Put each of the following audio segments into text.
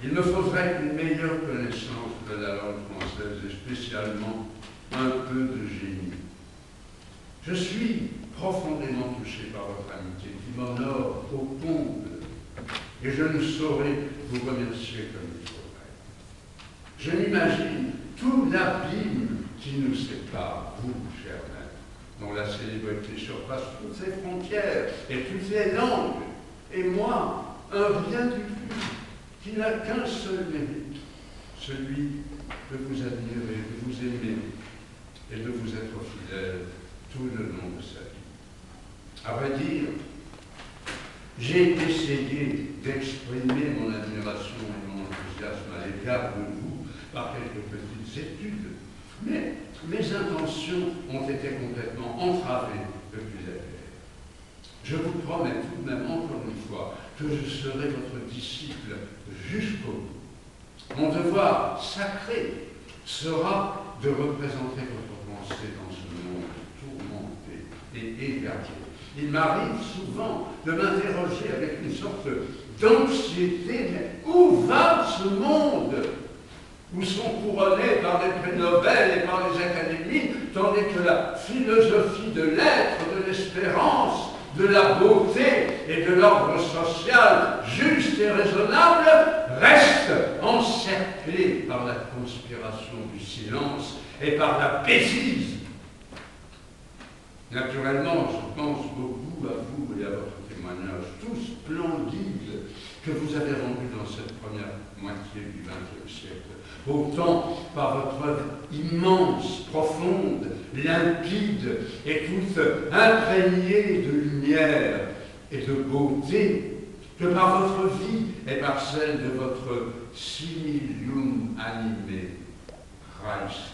Il me faudrait une meilleure connaissance de la langue française et spécialement un peu de génie. Je suis profondément touché par votre amitié qui m'honore au comble et je ne saurais vous remercier comme il faudrait. Je m'imagine tout l'abîme qui nous sépare, vous, cher maître, dont la célébrité surpasse toutes ses frontières et toutes les langues, et moi, un rien du tout, qui n'a qu'un seul mérite, celui de vous admirer, de vous aimer et de vous être fidèle tout le long de sa vie. À vrai dire, j'ai essayé d'exprimer mon admiration et mon enthousiasme à l'égard de vous par quelques petites études, mais mes intentions ont été complètement entravées depuis la guerre. Je vous promets tout de même encore une fois que je serai votre disciple jusqu'au bout. Mon devoir sacré sera de représenter votre pensée dans ce monde tourmenté et égaré. Il m'arrive souvent de m'interroger avec une sorte d'anxiété, mais où va ce monde où sont couronnés par des prix Nobel et par les académies, tandis que la philosophie de l'être, de l'espérance, de la beauté et de l'ordre social juste et raisonnable reste encerclée par la conspiration du silence et par la bêtise. Naturellement, je pense beaucoup à vous et à votre témoignage, tout splendide que vous avez rendu dans cette première moitié du XXe siècle. Autant par votre œuvre immense, profonde, limpide et toute imprégnée de lumière et de beauté, que par votre vie et par celle de votre similium animé, Christ.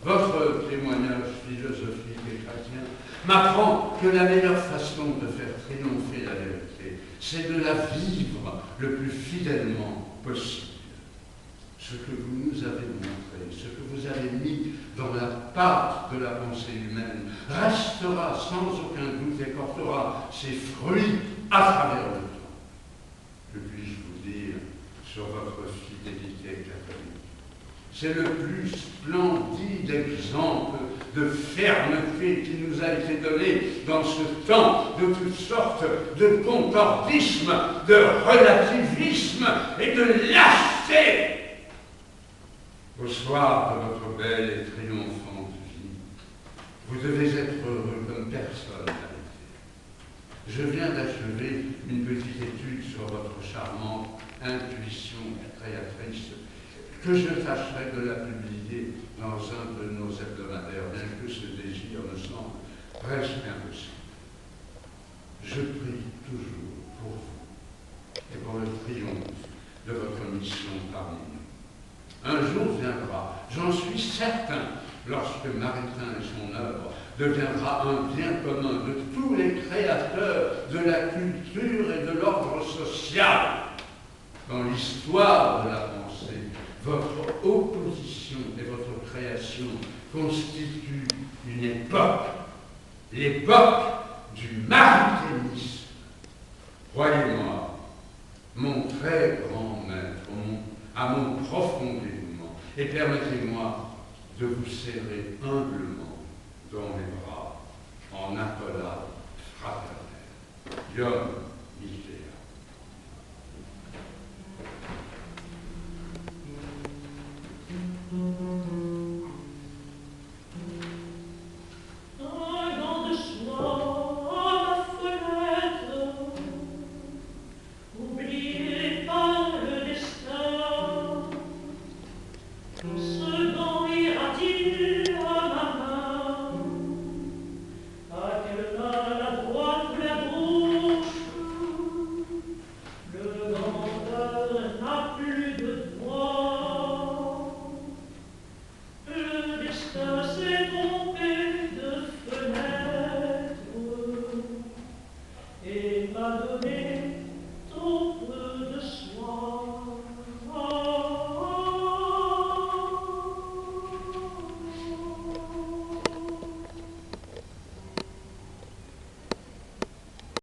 Votre témoignage philosophique et chrétien m'apprend que la meilleure façon de faire triompher la vérité, c'est de la vivre le plus fidèlement possible. Ce que vous nous avez montré, ce que vous avez mis dans la pâte de la pensée humaine, restera sans aucun doute et portera ses fruits à travers le temps. Que puis-je vous dire sur votre fidélité catholique? C'est le plus splendide exemple de fermeté qui nous a été donné dans ce temps de toutes sortes de concordisme, de relativisme et de lâcheté. Au soir de votre belle et triomphante vie, vous devez être heureux comme personne n'a été. Je viens d'achever une petite étude sur votre charmante intuition créatrice que je tâcherai de la publier dans un de nos hebdomadaires, bien que ce désir me semble presque impossible. Je prie toujours pour vous et pour le triomphe de votre mission parmi nous. Un jour viendra, j'en suis certain, lorsque Maritain et son œuvre deviendra un bien commun de tous les créateurs de la culture et de l'ordre social. Dans l'histoire de la pensée, votre opposition et votre création constituent une époque, l'époque du maritainisme. Croyez-moi, mon très grand maître, à mon profond dévouement, et permettez-moi de vous serrer humblement dans les bras en accolade fraternelle. Iom Michel. Et m'a donné